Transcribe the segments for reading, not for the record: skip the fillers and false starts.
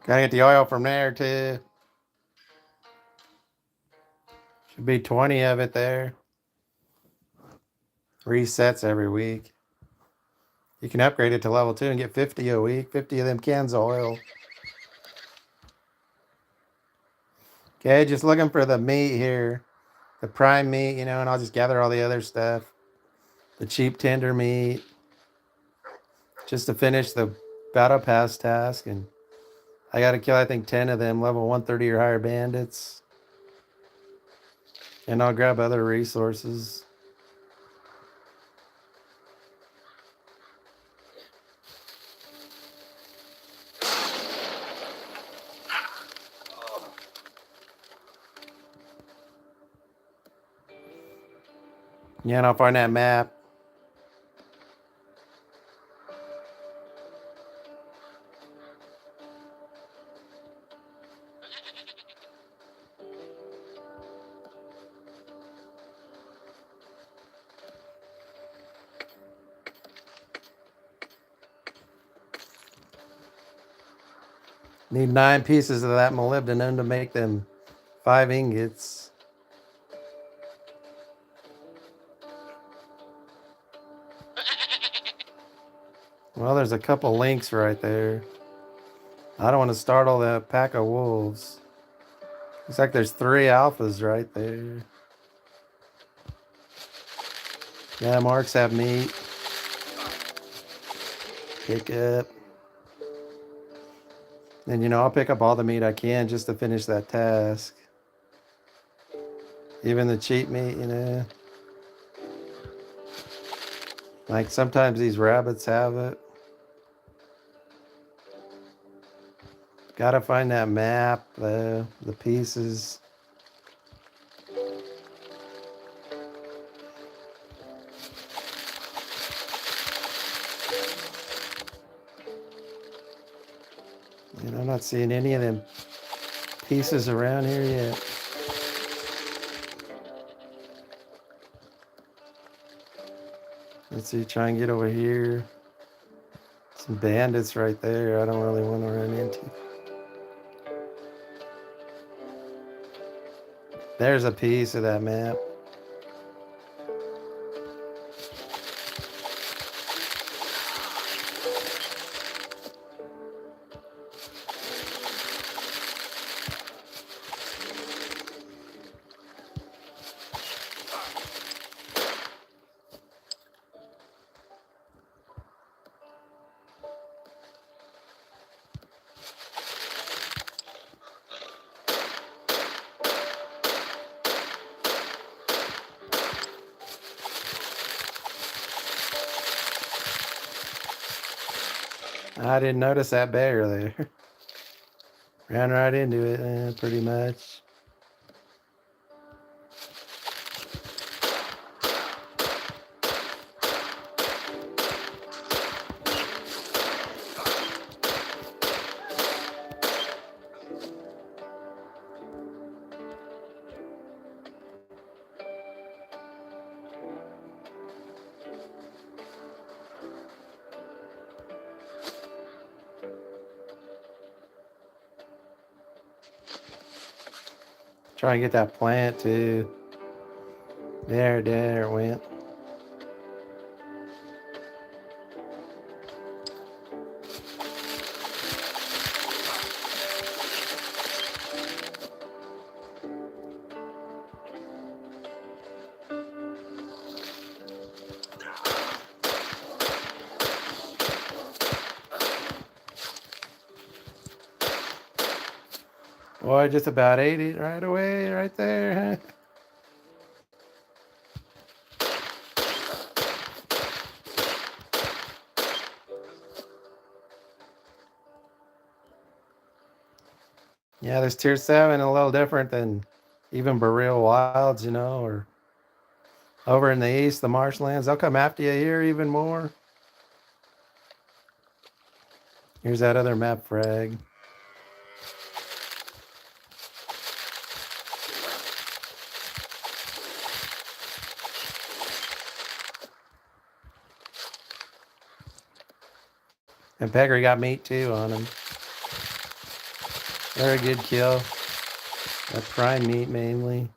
Gotta get the oil from there too. Should be 20 of it there. Resets every week. You can upgrade it to level 2 and get 50 a week. 50 of them cans of oil. Okay, just looking for the meat here. The prime meat, and I'll just gather all the other stuff. The cheap tender meat. Just to finish the battle pass task. And I gotta kill, I think, 10 of them level 130 or higher bandits. And I'll grab other resources. Yeah, and I'll find that map. Need 9 pieces of that molybdenum to make them 5 ingots. Well, there's a couple links right there. I don't want to startle that pack of wolves. Looks like there's 3 alphas right there. Yeah, marks have meat. Pick up. And I'll pick up all the meat I can just to finish that task. Even the cheap meat, Like sometimes these rabbits have it. Gotta find that map, the pieces. And I'm not seeing any of them pieces around here yet. Let's see, try and get over here. Some bandits right there I don't really want to run into. There's a piece of that map. I didn't notice that bear there. Ran right into it, pretty much. Try and get that plant too. There it went. Boy, just about ate it right away, right there. Yeah, this tier 7 a little different than even Boreal Wilds, or over in the east, the marshlands. They'll come after you here even more. Here's that other map frag. And Pegger got meat too on him. Very good kill. That prime meat mainly.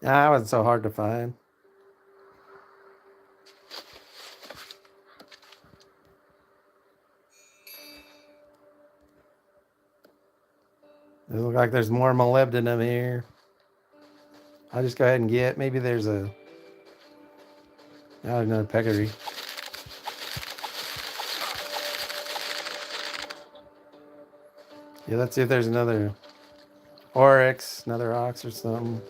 That wasn't so hard to find. It looks like there's more molybdenum here. I'll just go ahead and get. Maybe there's a. Oh, another peccary. Yeah, let's see if there's another oryx, another ox or something.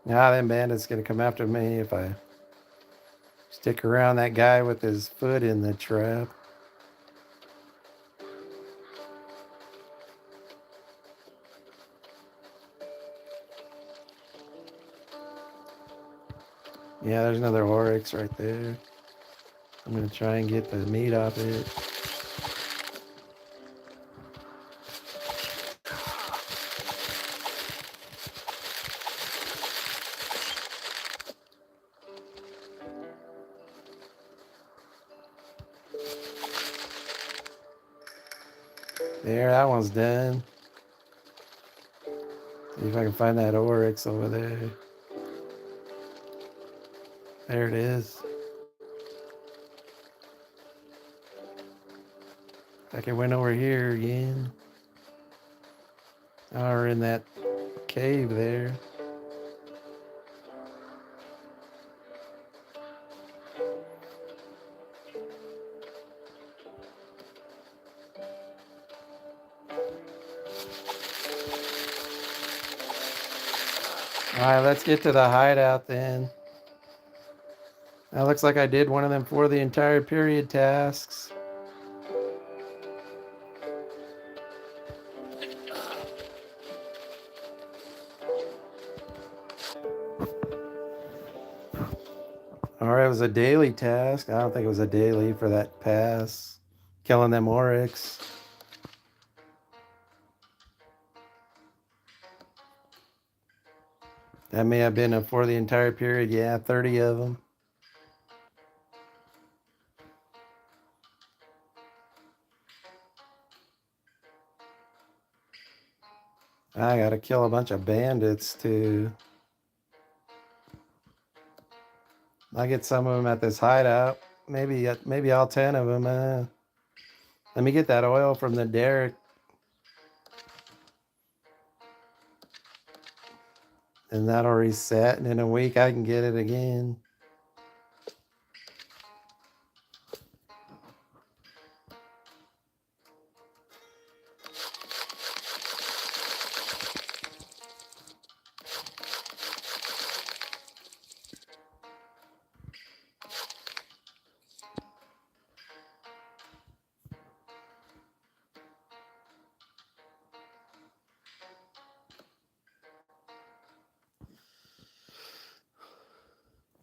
Them bandits gonna come after me if I stick around that guy with his foot in the trap. Yeah, there's another oryx right there. I'm gonna try and get the meat off it. There, that one's done. See if I can find that oryx over there. There it is. I can went over here again. Oh, we're in that cave there. All right, let's get to the hideout then. That looks like I did one of them for the entire period tasks. All right, it was a daily task. I don't think it was a daily for that pass. Killing them oryx. That may have been for the entire period. Yeah, 30 of them. I gotta kill a bunch of bandits too. I get some of them at this hideout. Maybe all 10 of them. Let me get that oil from the derrick. And that'll reset. And in a week, I can get it again.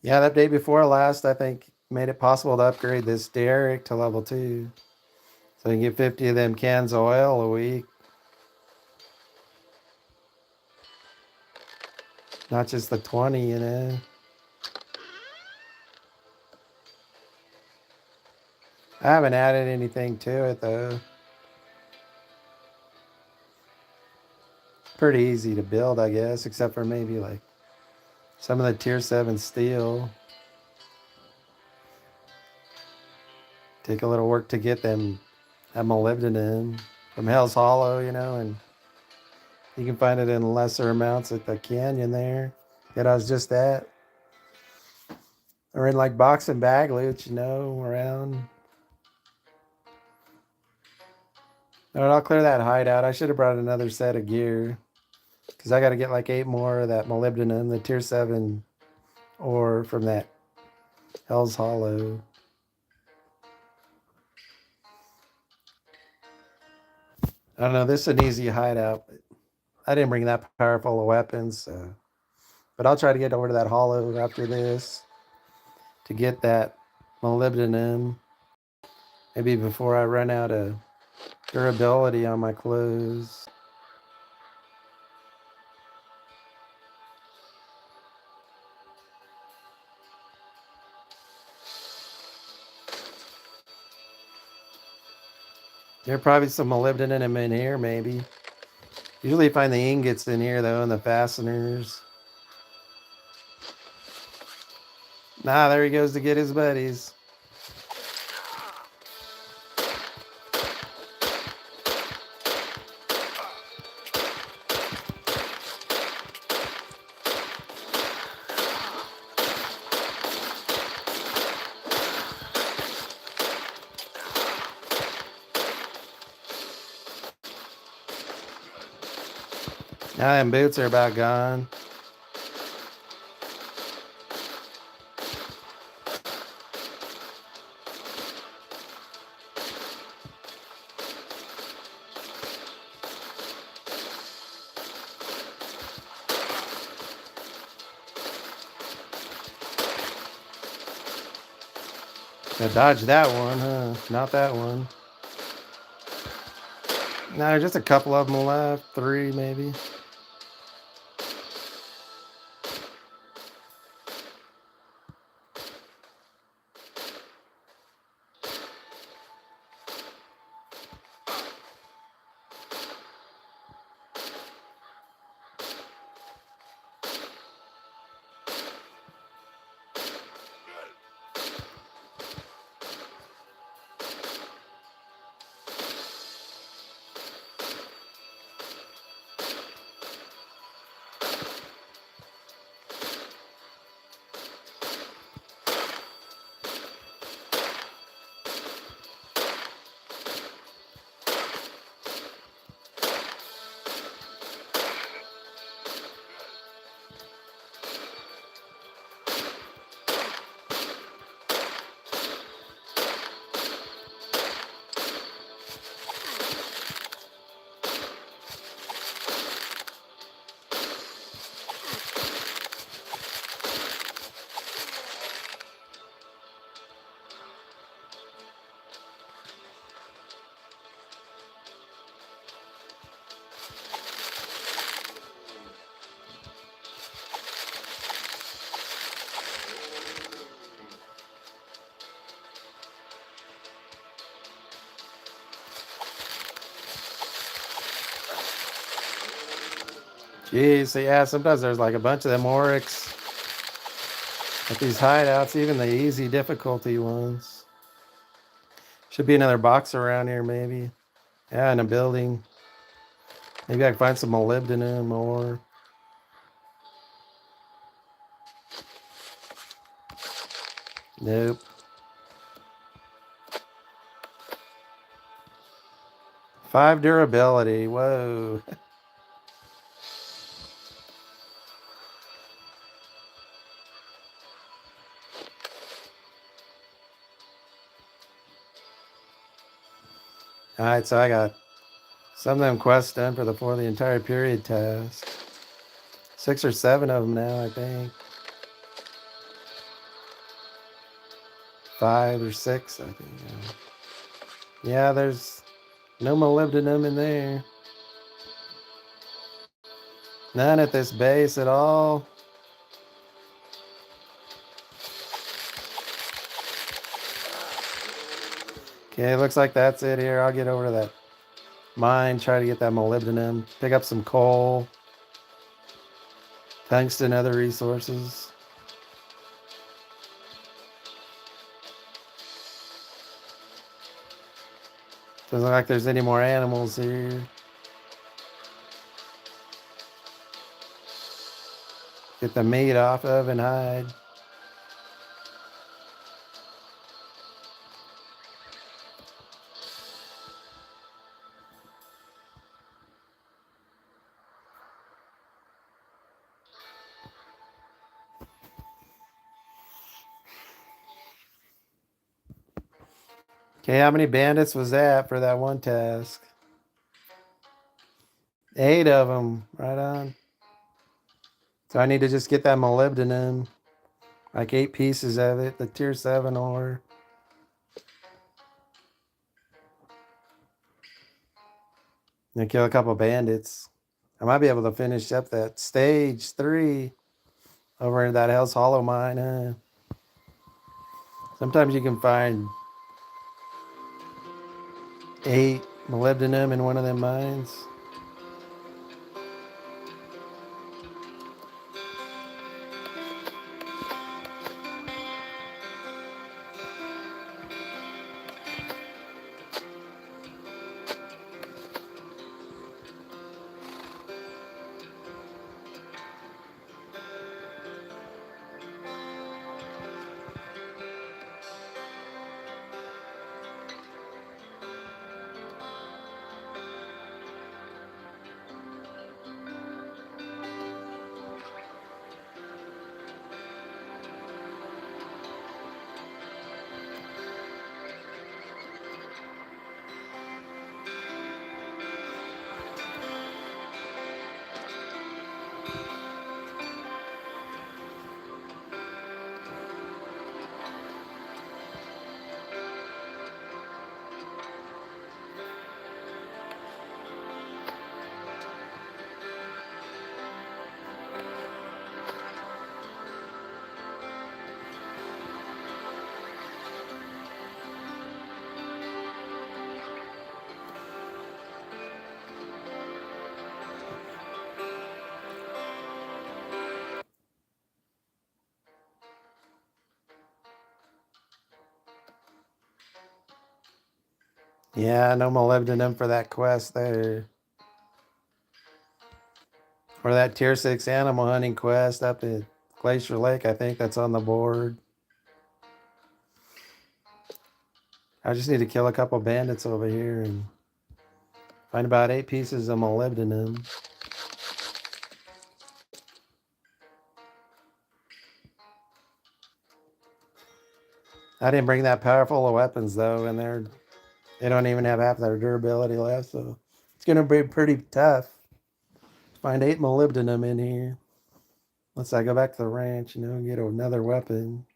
Yeah, that day before last, I think made it possible to upgrade this derrick to level 2. So you can get 50 of them cans of oil a week. Not just the 20. I haven't added anything to it though. Pretty easy to build, I guess, except for maybe like some of the tier 7 steel. Take a little work to get them that molybdenum from Hell's Hollow, and you can find it in lesser amounts at the canyon there that I was just at. Or in like box and bag loot, around. All right, I'll clear that hideout. I should have brought another set of gear because I got to get like 8 more of that molybdenum, the tier 7 ore from that Hell's Hollow. I don't know. This is an easy hideout. But I didn't bring that powerful of weapons. So But I'll try to get over to that hollow after this to get that molybdenum. Maybe before I run out of durability on my clothes. There's probably some molybdenum in here, maybe. Usually you find the ingots in here, though, and the fasteners. Nah, there he goes to get his buddies. Now them boots are about gone. Gotta dodge that one, huh? Not that one. No, there's just a couple of them left. 3, maybe. Jeez, so yeah, sometimes there's like a bunch of them oryx at these hideouts, even the easy difficulty ones. Should be another box around here, maybe. Yeah, in a building. Maybe I can find some molybdenum or... Nope. 5 durability. Whoa. Alright, so I got some of them quests done for the entire period task. 6 or 7 of them now, I think. 5 or 6, I think. Yeah, there's no molybdenum in there. None at this base at all. Okay, looks like that's it here. I'll get over to that mine, try to get that molybdenum, pick up some coal, tungsten, other resources. Doesn't look like there's any more animals here. Get the meat off of and hide. Okay, how many bandits was that for that one task? 8 of them. Right on. So I need to just get that molybdenum, like 8 pieces of it, the tier 7 ore. And kill a couple bandits. I might be able to finish up that stage 3 over in that Hell's Hollow mine. Sometimes you can find 8 molybdenum in one of them mines. Yeah, no molybdenum for that quest there. Or that tier 6 animal hunting quest up at Glacier Lake, I think that's on the board. I just need to kill a couple bandits over here and find about 8 pieces of molybdenum. I didn't bring that powerful of weapons though, and they don't even have half their durability left, so it's gonna be pretty tough to find 8 molybdenum in here. Unless I go back to the ranch, and get another weapon.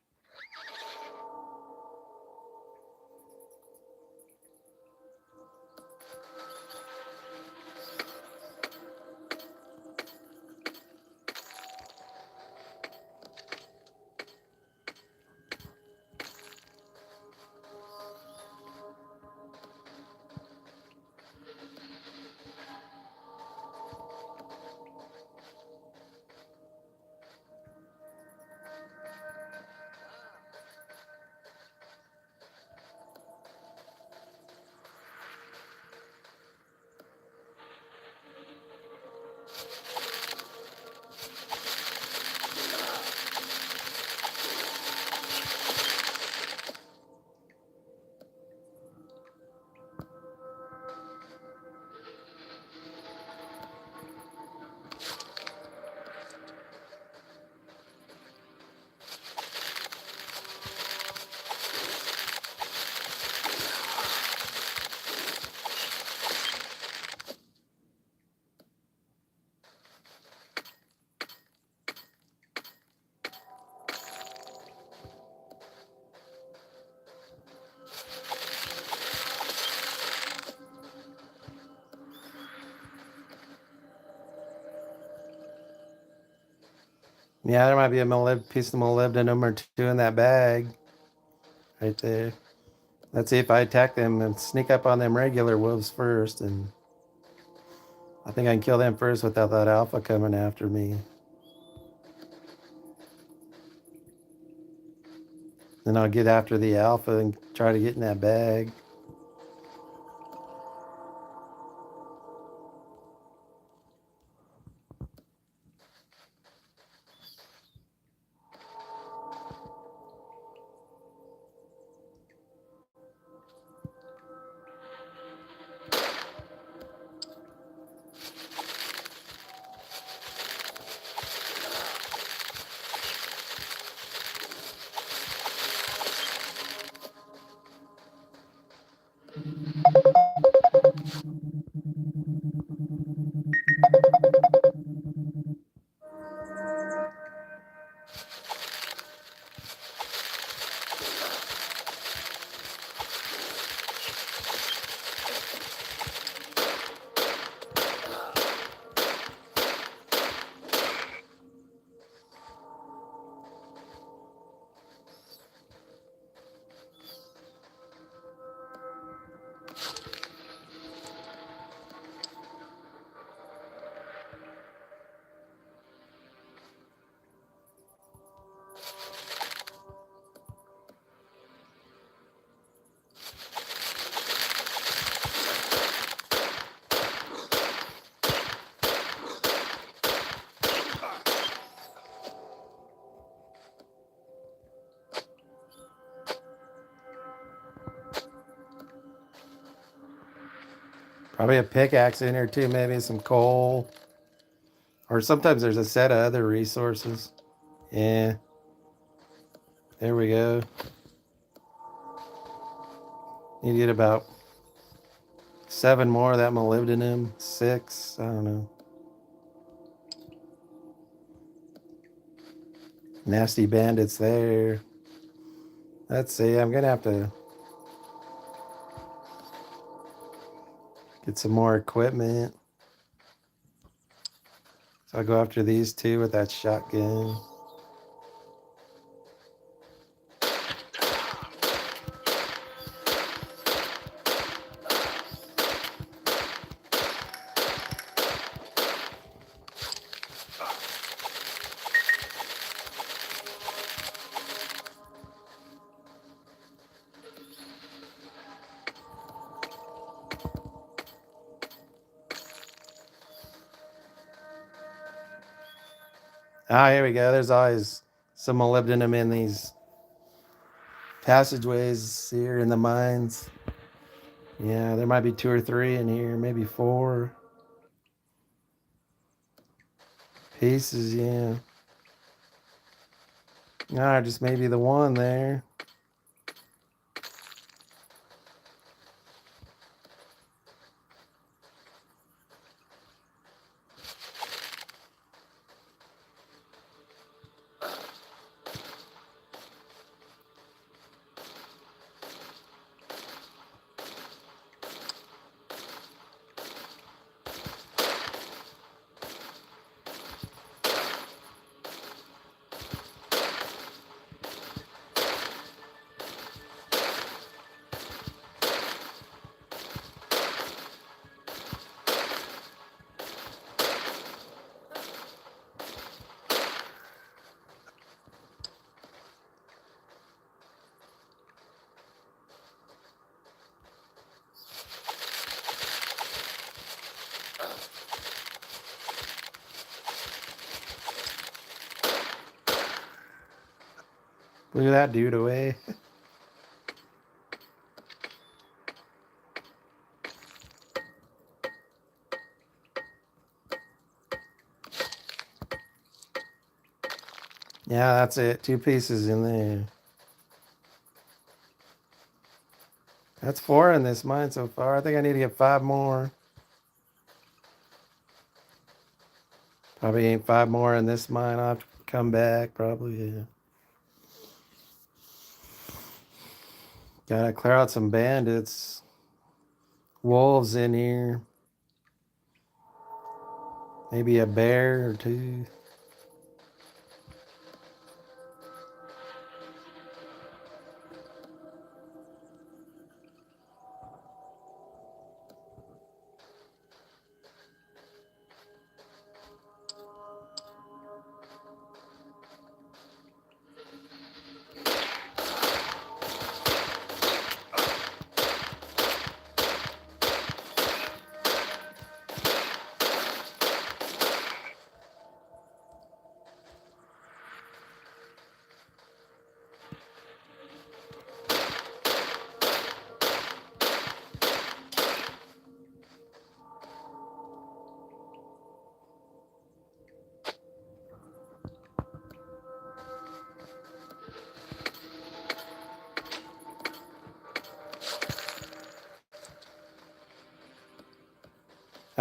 Yeah, there might be a piece of molybdenum or 2 in that bag right there. Let's see if I attack them and sneak up on them regular wolves first, and I think I can kill them first without that alpha coming after me. Then I'll get after the alpha and try to get in that bag. Probably a pickaxe in here too, maybe some coal. Or sometimes there's a set of other resources. Yeah. There we go. You get about 7 more of that molybdenum. 6. I don't know. Nasty bandits there. Let's see. I'm going to have to get some more equipment. So I'll go after these two with that shotgun. Ah, here we go. There's always some molybdenum in these passageways here in the mines. Yeah, there might be 2 or 3 in here, maybe 4 pieces. Yeah. Ah, just maybe the one there. Look at that dude away. Yeah, that's it. 2 pieces in there. That's 4 in this mine so far. I think I need to get 5 more. Probably ain't 5 more in this mine. I'll have to come back probably. Yeah. Gotta clear out some bandits. Wolves in here. Maybe a bear or 2.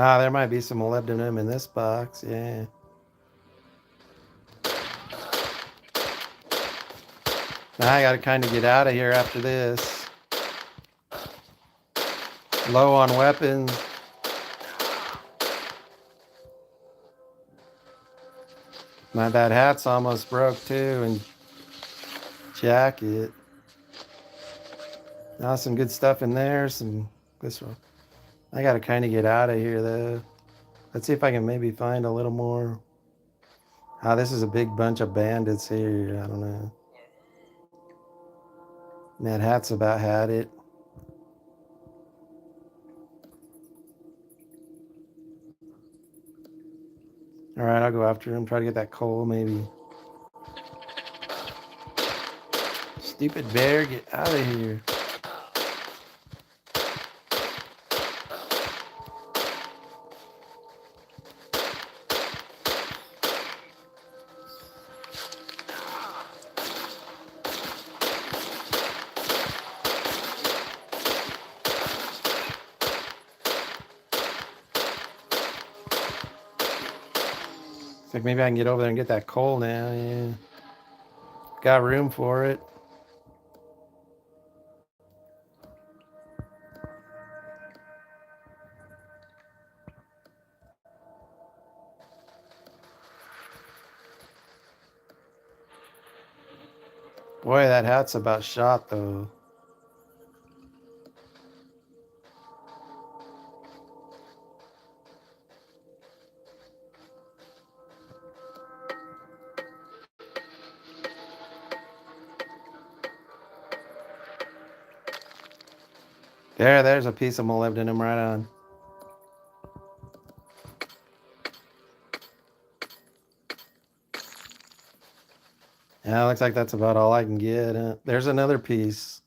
Ah, there might be some molybdenum in this box. Yeah. Now I gotta kind of get out of here after this. Low on weapons. That hat's almost broke too, and jacket. Now some good stuff in there. This one. I gotta kind of get out of here though. Let's see if I can maybe find a little more. Ah, this is a big bunch of bandits here. I don't know. That hat's about had it. All right, I'll go after him. Try to get that coal, maybe. Stupid bear, get out of here. It's like maybe I can get over there and get that coal now. Yeah. Got room for it. Boy, that hat's about shot though. There's a piece of molybdenum right on. Yeah, looks like that's about all I can get. There's another piece.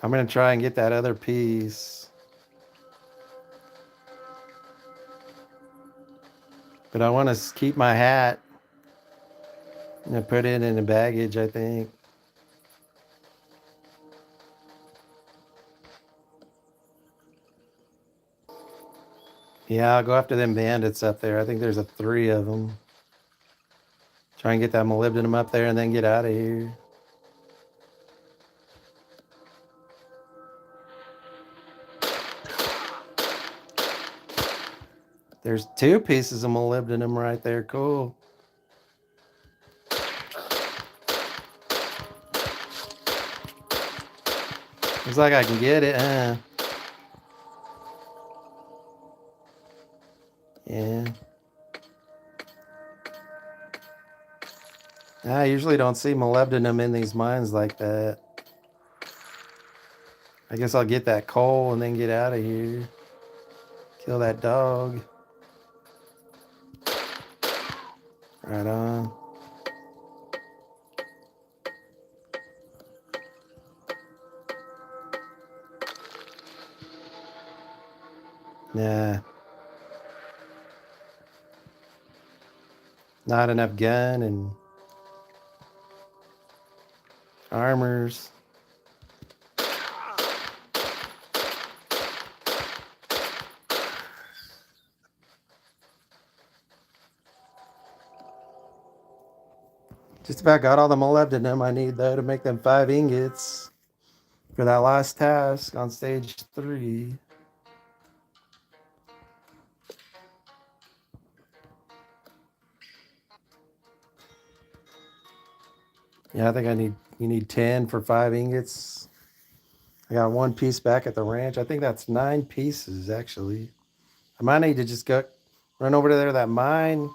I'm going to try and get that other piece. But I want to keep my hat. I'm going to put it in the baggage, I think. Yeah, I'll go after them bandits up there. I think there's 3 of them. Try and get that molybdenum up there and then get out of here. There's 2 pieces of molybdenum right there. Cool. Looks like I can get it. Yeah. I usually don't see molybdenum in these mines like that. I guess I'll get that coal and then get out of here. Kill that dog. Right on. Nah. Not enough gun and armors. Just about got all the molybdenum I need though to make them 5 ingots for that last task on stage 3. Yeah, I think you need 10 for 5 ingots. I got 1 piece back at the ranch. I think that's 9 pieces actually. I might need to just go run over to there that mine.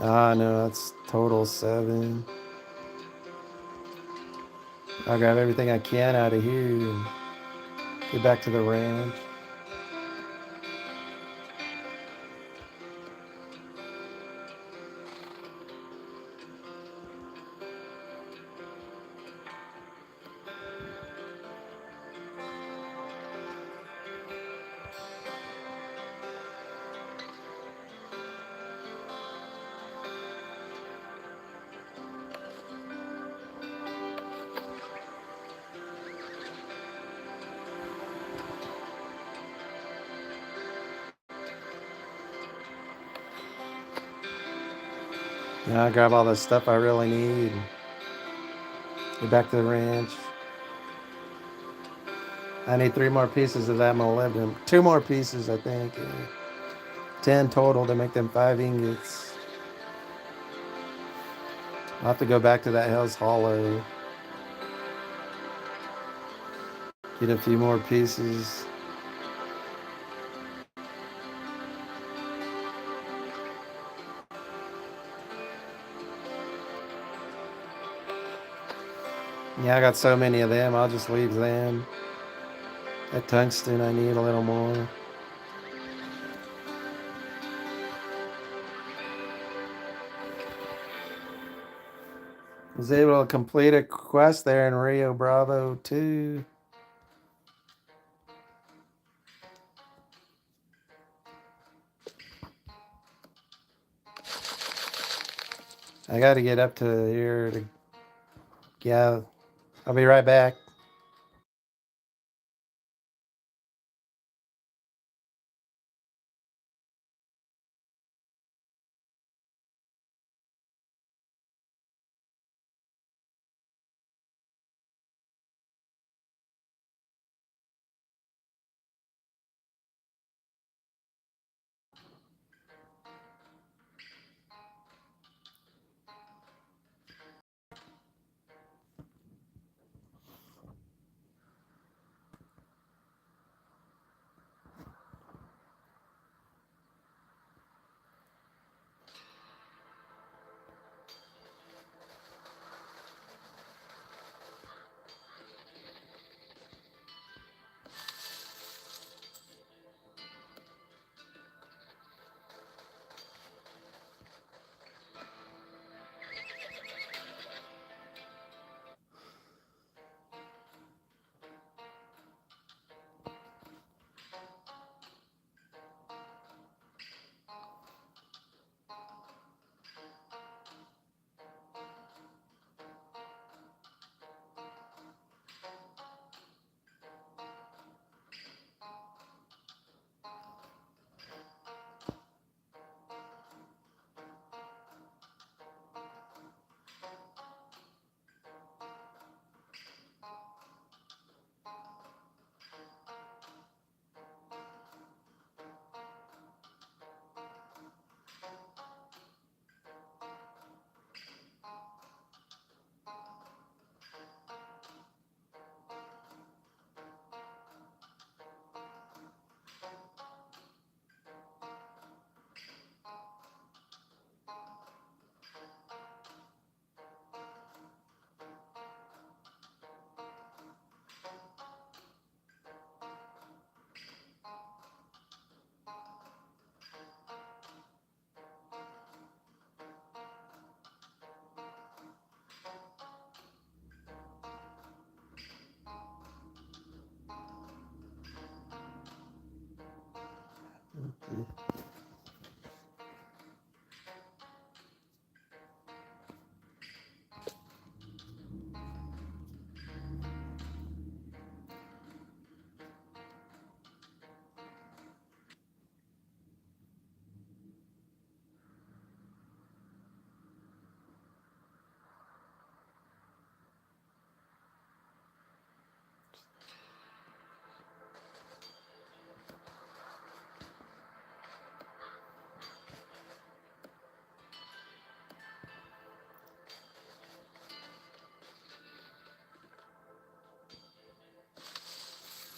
Ah, no, that's total 7. I'll grab everything I can out of here and get back to the ranch. Now I grab all the stuff I really need and get back to the ranch. I need 3 more pieces of that molybdenum. 2 more pieces, I think. 10 total to make them 5 ingots. I'll have to go back to that Hell's Hollow. Get a few more pieces. Yeah, I got so many of them. I'll just leave them. That tungsten, I need a little more. Was able to complete a quest there in Rio Bravo 2. I got to get up to here to, yeah, I'll be right back.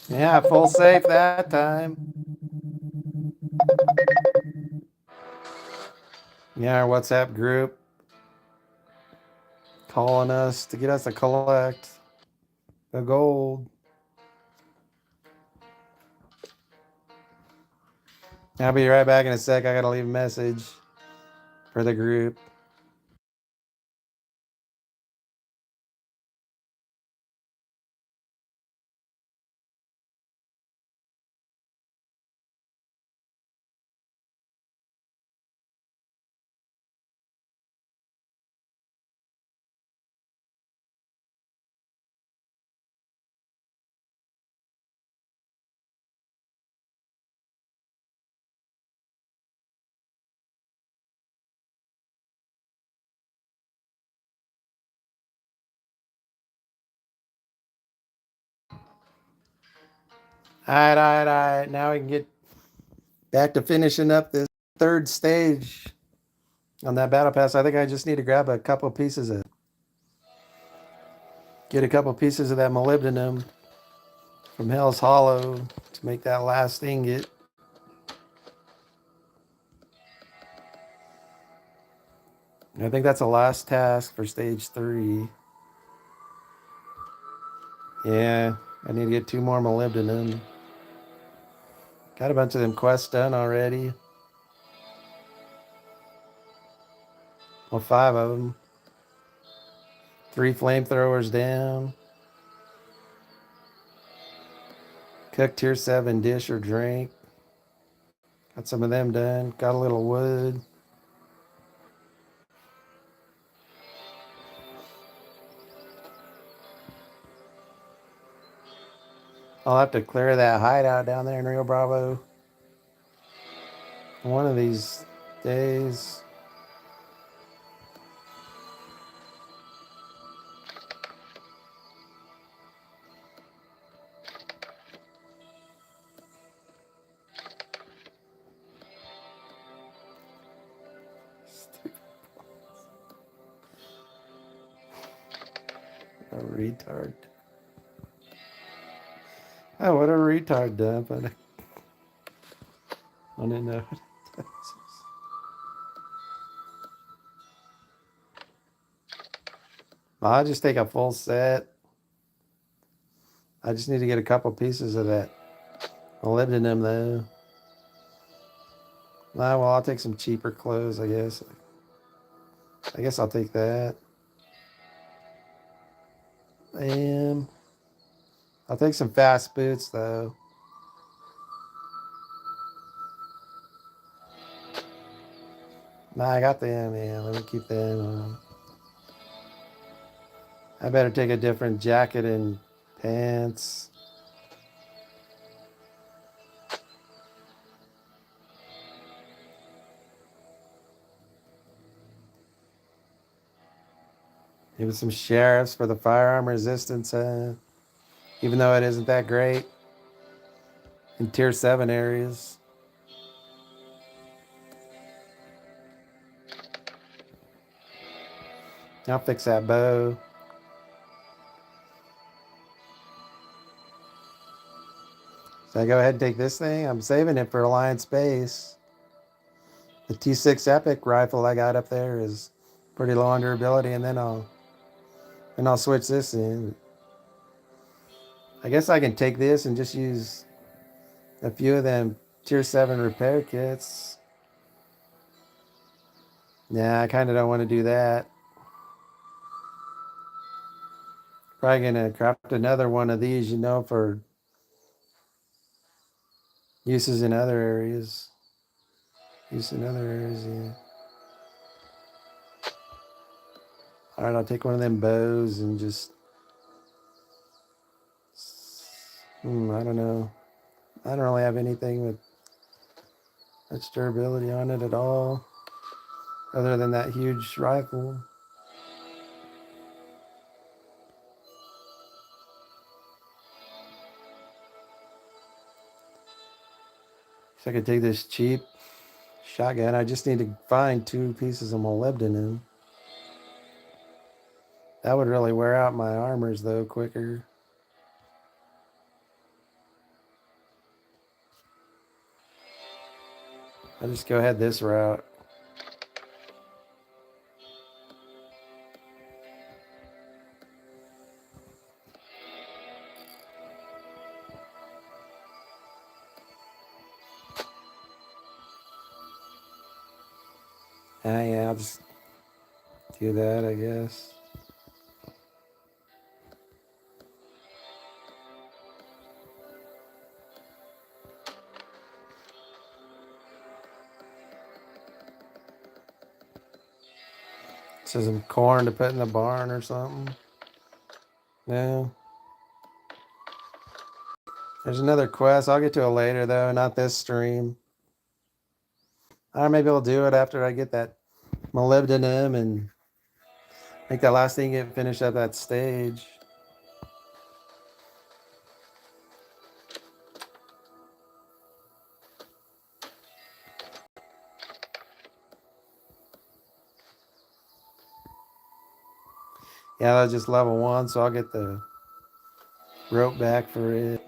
Yeah, full safe that time. Yeah, our WhatsApp group calling us to get us to collect the gold. I'll be right back in a sec. I gotta leave a message for the group. All right. Now we can get back to finishing up this third stage on that battle pass. I think I just need to grab a couple pieces of, get a couple pieces of that molybdenum from Hell's Hollow to make that last ingot. I think that's the last task for stage 3. Yeah, I need to get 2 more molybdenum. Got a bunch of them quests done already. Well, 5 of them. 3 flamethrowers down. Cook tier 7 dish or drink. Got some of them done. Got a little wood. I'll have to clear that hideout down there in Rio Bravo one of these days. A retard. Oh, what a retard dump. I didn't know. I'll just take a full set. I just need to get a couple pieces of that molybdenum though. Well, I'll take some cheaper clothes, I guess. I guess I'll take that. And I'll take some fast boots though. Nah, I got them, man. Let me keep them on. I better take a different jacket and pants. Maybe some sheriffs for the firearm resistance, even though it isn't that great in tier 7 areas. I'll fix that bow. So I go ahead and take this thing. I'm saving it for Alliance Base. The T6 Epic rifle I got up there is pretty low on durability, and then I'll switch this in. I guess I can take this and just use a few of them tier 7 repair kits. Nah, I kind of don't want to do that. Probably gonna craft another one of these, for uses in other areas. Use in other areas, yeah. Alright, I'll take one of them bows and just... I don't know. I don't really have anything with much durability on it at all, other than that huge rifle. So I could take this cheap shotgun. I just need to find 2 pieces of molybdenum. That would really wear out my armors though quicker. I'll just go ahead this route. Yeah, I'll just do that, I guess. So some corn to put in the barn or something. No. There's another quest. I'll get to it later though, not this stream. I don't know, maybe I'll do it after I get that molybdenum and make that last thing get finish up that stage. Yeah, that's just level 1, so I'll get the rope back for it.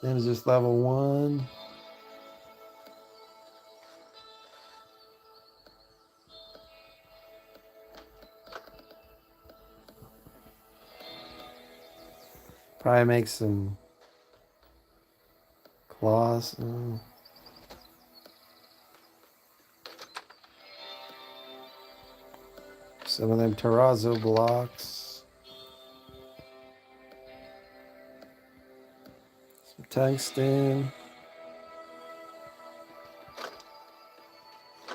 Then it's just level 1. Probably make some claws. Some of them terrazzo blocks. Some tungsten.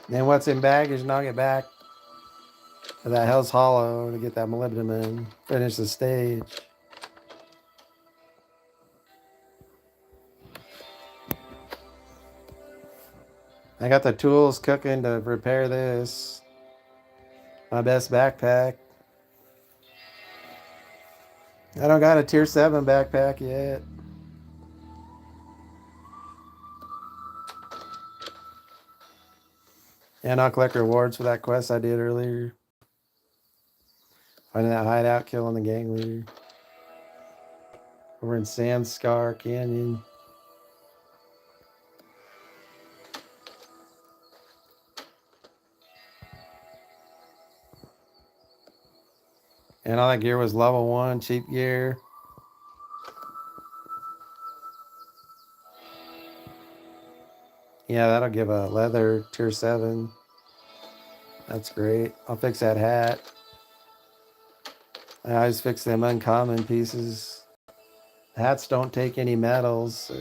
Then what's in baggage, and I'll get back to that Hell's Hollow to get that molybdenum, finish the stage. I got the tools cooking to repair this. My best backpack. I don't got a tier 7 backpack yet. And I'll collect rewards for that quest I did earlier. Finding that hideout, killing the gang leader. Over in Sandscar Canyon. And all that gear was level 1, cheap gear. Yeah, that'll give a leather tier 7. That's great. I'll fix that hat. I always fix them uncommon pieces. Hats don't take any metals. So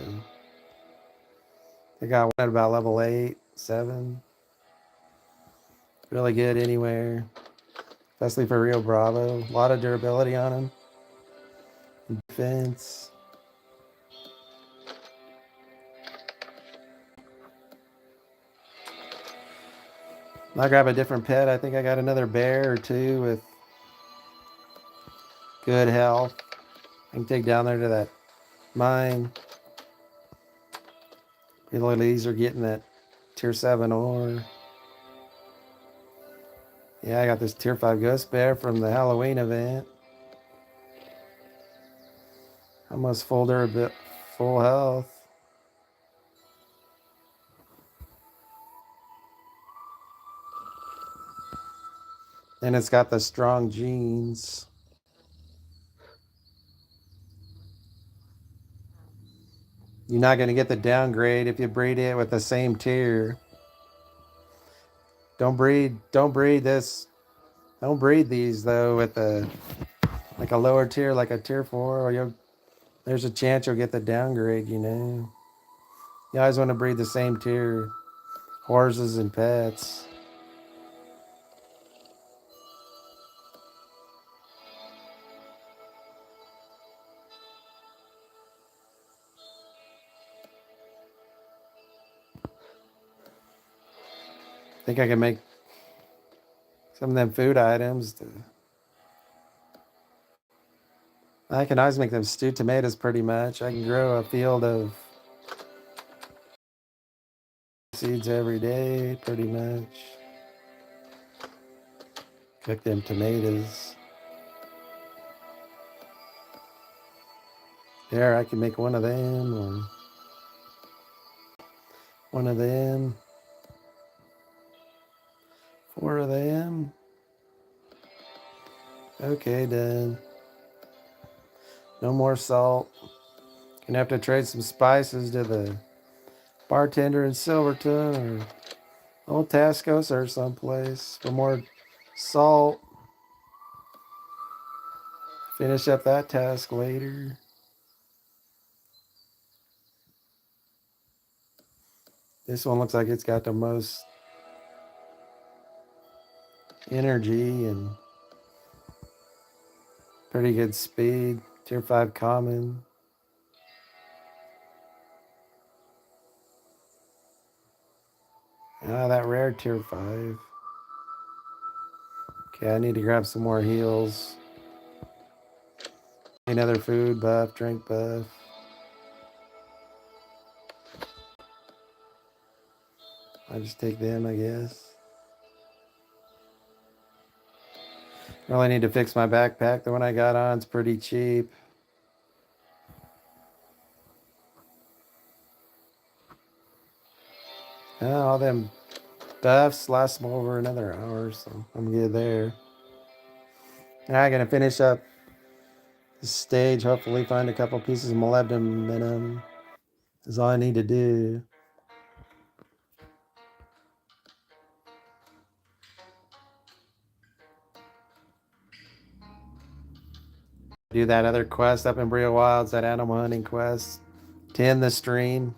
I got one at about level 8, 7. Really good anywhere. Especially for Rio Bravo. A lot of durability on them. Defense. I'll grab a different pet. I think I got another bear or 2 with good health. I can take down there to that mine. These are getting that tier 7 ore. Yeah, I got this tier 5 ghost bear from the Halloween event. Almost full durability, full health. And it's got the strong genes. You're not going to get the downgrade if you breed it with the same tier. Don't breed this. Don't breed these though with a like a lower tier, like a tier 4, or there's a chance you'll get the downgrade, you know. You always want to breed the same tier. Horses and pets. I think I can make some of them food items. I can always make them stewed tomatoes pretty much. I can grow a field of seeds every day pretty much. Cook them tomatoes. There, I can make one of them or one of them. 4 of them. Okay, done. No more salt. Gonna have to trade some spices to the bartender in Silverton or Old Tascos or someplace for more salt. Finish up that task later. This one looks like it's got the most energy and pretty good speed. Tier 5 common. Ah, that rare tier 5. Okay, I need to grab some more heals. Another food buff, drink buff. I just take them, I guess. Really need to fix my backpack. The one I got on is pretty cheap. All them buffs last them over another hour, so I'm good there. Now I'm gonna finish up this stage. Hopefully, find a couple pieces of molybdenum. Is all I need to do. Do that other quest up in Bria Wilds, that animal hunting quest. To end the stream.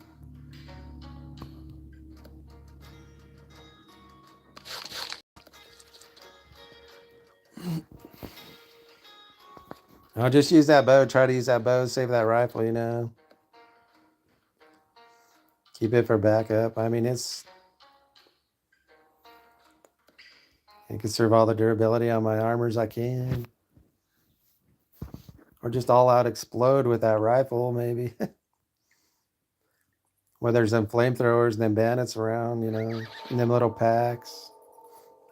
I'll just use that bow. Try to use that bow. Save that rifle, you know. Keep it for backup. I mean, I can serve all the durability on my armors I can. Or just all out explode with that rifle, maybe. Where there's them flamethrowers and them bandits around, you know, in them little packs.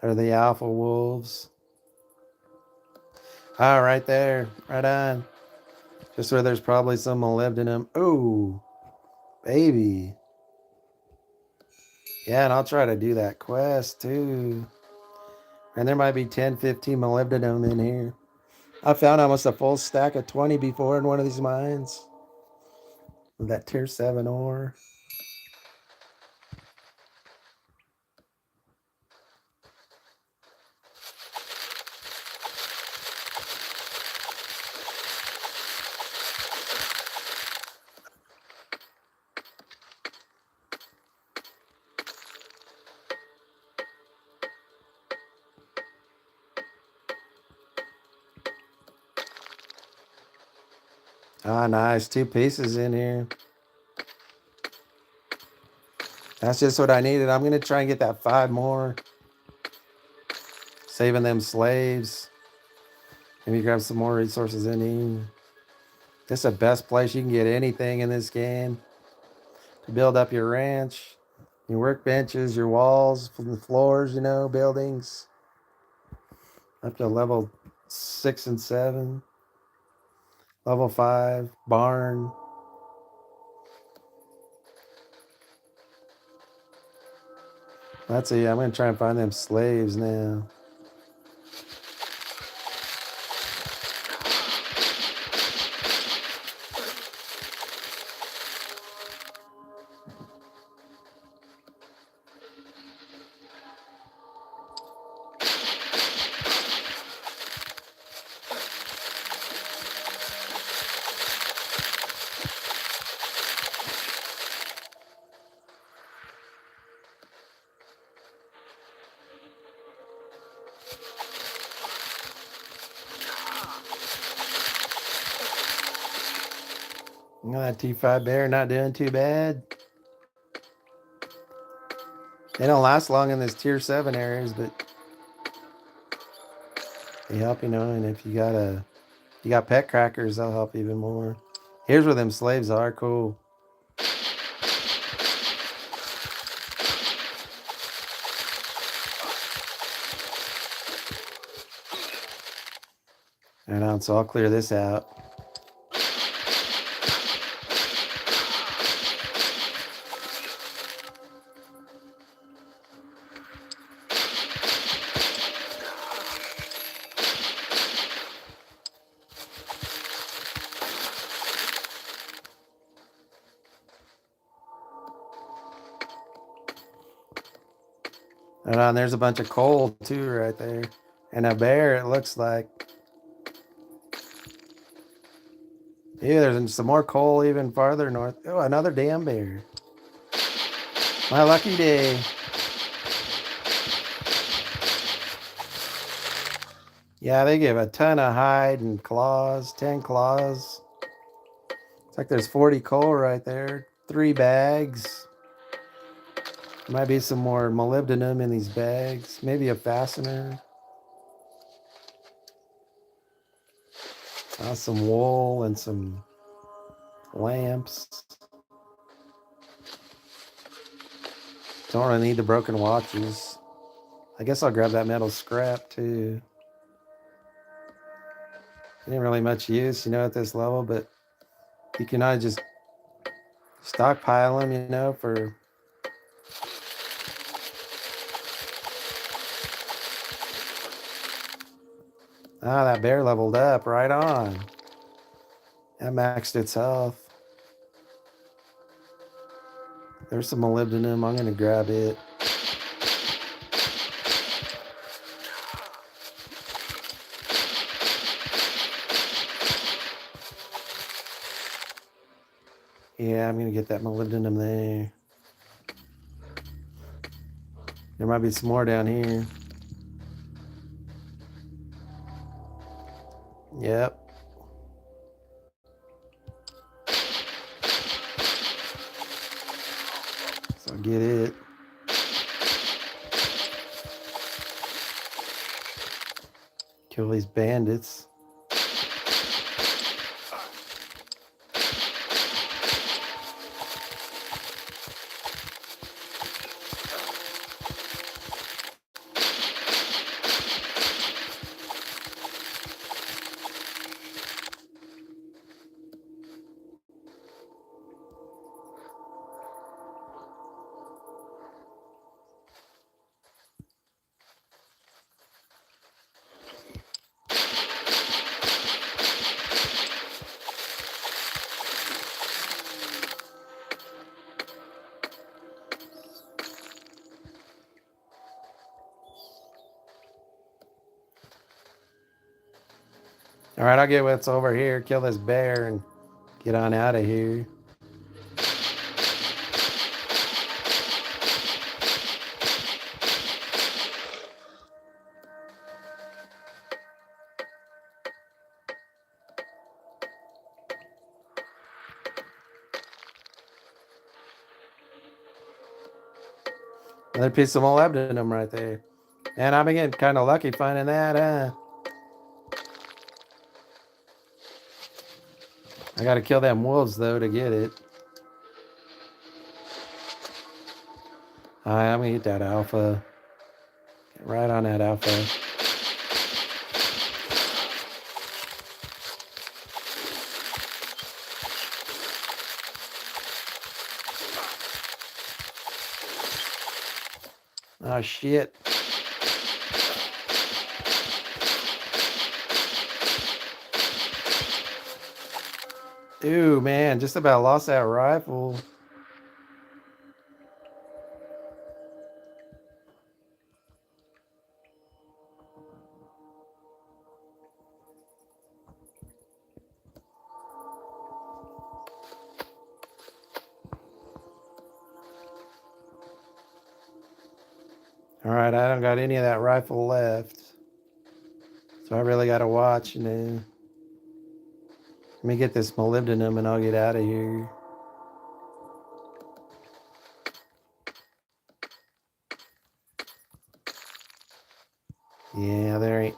Or the alpha wolves. Ah, right there. Right on. Just where there's probably some molybdenum. Oh, baby. Yeah, and I'll try to do that quest too. And there might be 10, 15 molybdenum in here. I found almost a full stack of 20 before in one of these mines. With that tier 7 ore. Ah, nice. 2 pieces in here. That's just what I needed. I'm going to try and get that 5 more. Saving them slaves. Maybe grab some more resources in here. This is the best place you can get anything in this game. To build up your ranch. Your workbenches, your walls, from the floors, you know, buildings. Up to level 6 and 7. Level 5. Barn. Let's see. I'm going to try and find them slaves now. That T5 bear not doing too bad. They don't last long in this tier 7 areas, but they help, and if you got pet crackers, they'll help even more. Here's where them slaves are. Cool. Right on, so I'll clear this out. Right on, there's a bunch of coal too right there. And a bear, it looks like. Yeah, there's some more coal even farther north. Oh, another damn bear. My lucky day. Yeah, they give a ton of hide and claws, 10 claws. It's like there's 40 coal right there. 3 bags. Might be some more molybdenum in these bags. Maybe a fastener. Some wool and some lamps. Don't really need the broken watches. I guess I'll grab that metal scrap too. Ain't really much use, at this level, but you can just stockpile them, for... Ah, that bear leveled up. Right on. That maxed its health. There's some molybdenum. I'm going to grab it. Yeah, I'm going to get that molybdenum there. There might be some more down here. Yep. So get it. Kill these bandits. All right, I'll get what's over here, kill this bear, and get on out of here. Another piece of molybdenum right there. And I'm getting kind of lucky finding that, I got to kill them wolves, though, to get it. All right, I'm going to get that alpha. Get right on that alpha. Oh, shit. Ooh, man, just about lost that rifle. All right, I don't got any of that rifle left. So I really got to watch, Let me get this molybdenum and I'll get out of here. Yeah, there ain't.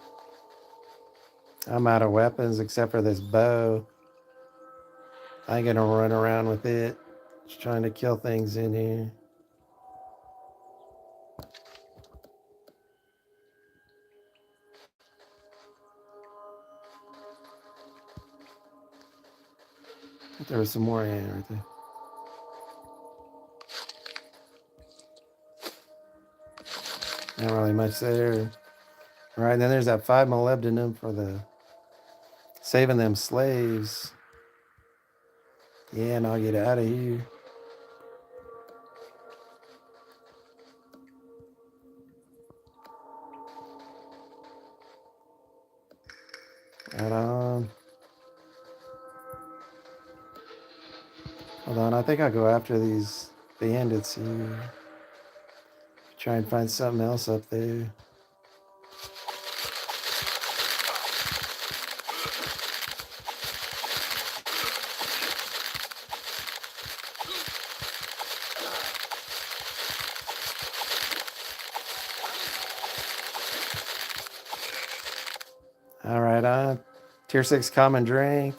I'm out of weapons except for this bow. I ain't gonna run around with it. Just trying to kill things in here. There was some more right there. Not really much there. All right, then there's that 5 molybdenum for the saving them slaves. Yeah, and I'll get out of here. Right on. Hold on, I think I'll go after these bandits here. Try and find something else up there. All right, on. Tier 6 common drink.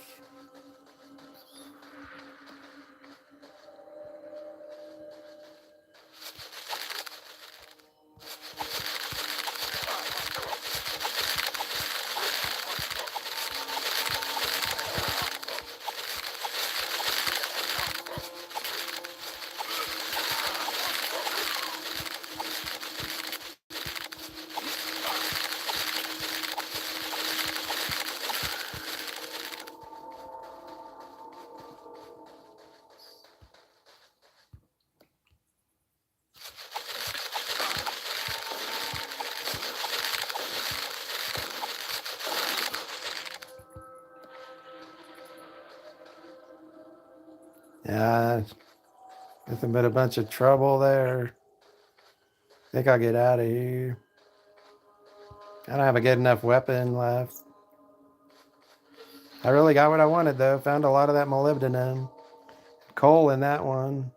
Yeah, nothing but a bunch of trouble there. Think I'll get out of here. I don't have a good enough weapon left. I really got what I wanted though. Found a lot of that molybdenum. Coal in that one.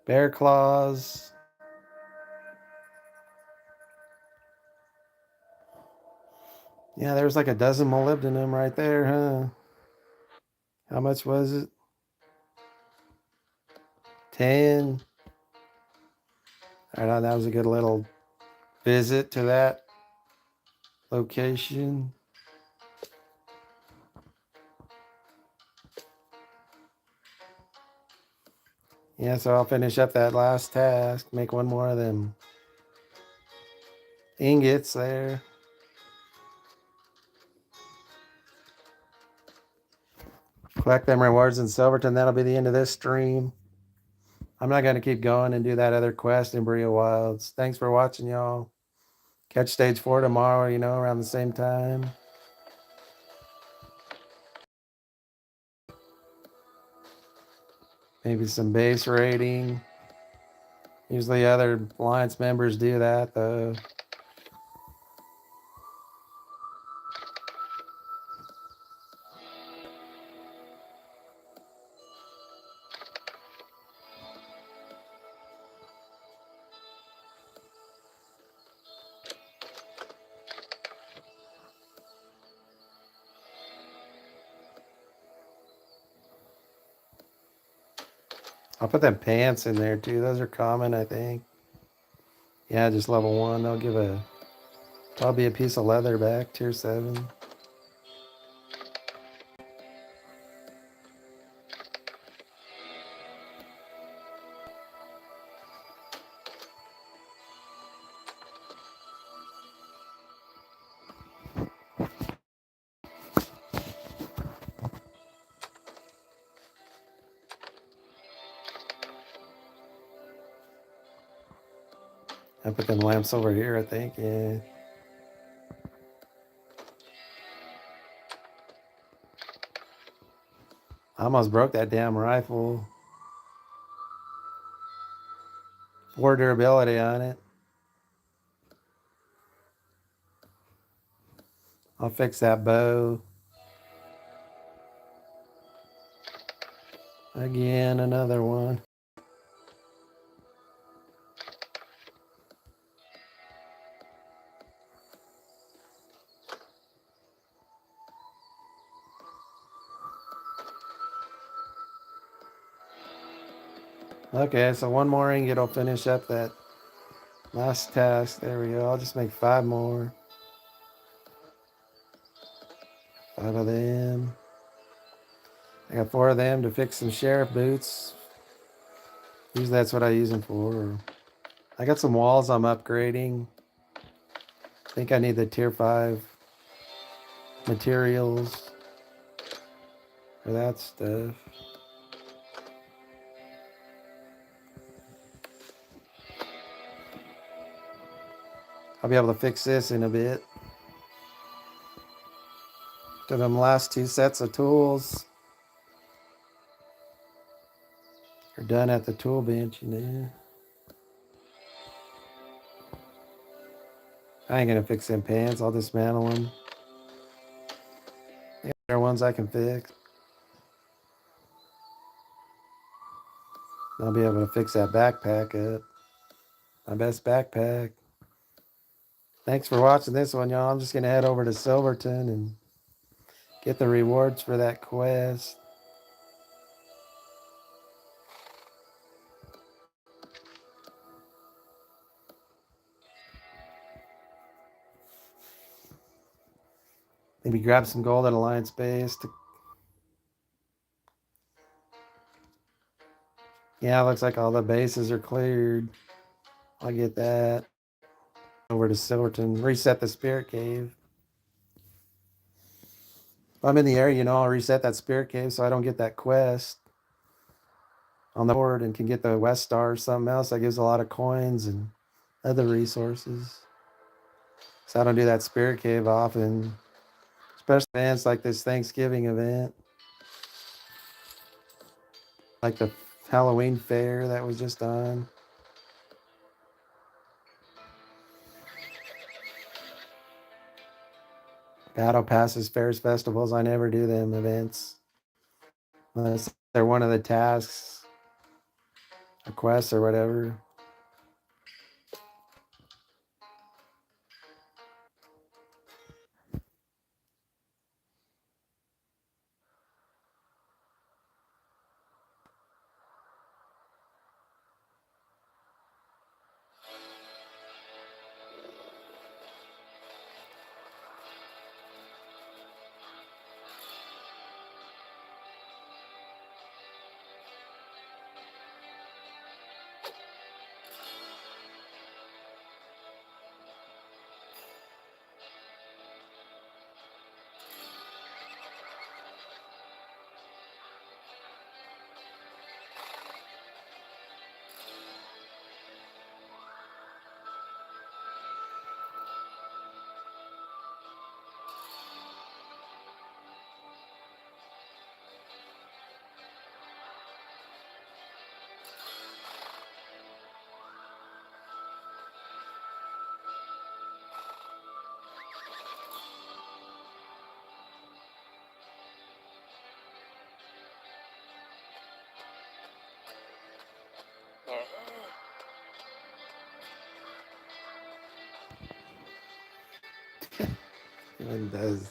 Bear claws. Yeah, there's like a dozen molybdenum right there, huh? How much was it? 10. All right, that was a good little visit to that location. Yeah, so I'll finish up that last task. Make one more of them ingots there. Collect them rewards in Silverton. That'll be the end of this stream. I'm not going to keep going and do that other quest in Bria Wilds. Thanks for watching, y'all. Catch stage 4 tomorrow, around the same time. Maybe some base raiding. Usually other alliance members do that, though. I'll put them pants in there, too. Those are common, I think. Yeah, just level 1. They'll give probably a piece of leather back, tier 7. I put them lamps over here, I think. Yeah. I almost broke that damn rifle. 4 durability on it. I'll fix that bow. Again, another one. Okay, so one more ingot will finish up that last task. There we go. I'll just make 5 more. 5 of them. I got 4 of them to fix some sheriff boots. Usually that's what I use them for. I got some walls I'm upgrading. I think I need the tier 5 materials for that stuff. I'll be able to fix this in a bit. To them last 2 sets of tools are done at the tool bench, you know. I ain't gonna fix them pants. I'll dismantle them. There are ones I can fix. I'll be able to fix that backpack up. My best backpack. Thanks for watching this one, y'all. I'm just gonna head over to Silverton and get the rewards for that quest. Maybe grab some gold at Alliance Base. Yeah, looks like all the bases are cleared. I'll get that. Over to Silverton. Reset the Spirit Cave. If I'm in the area, I'll reset that Spirit Cave so I don't get that quest on the board and can get the West Star or something else that gives a lot of coins and other resources. So I don't do that Spirit Cave often. Especially events like this Thanksgiving event. Like the Halloween fair that was just on. Battle passes, fairs, festivals. I never do them events. Unless they're one of the tasks or quests or whatever. It does.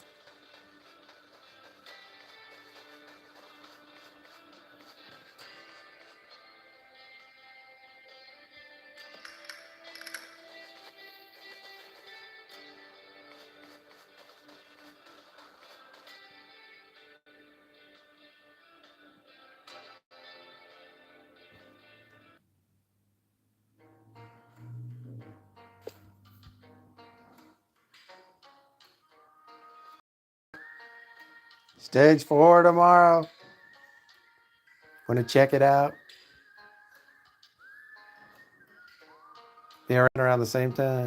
Stage 4 tomorrow. Want to check it out? Be around the same time.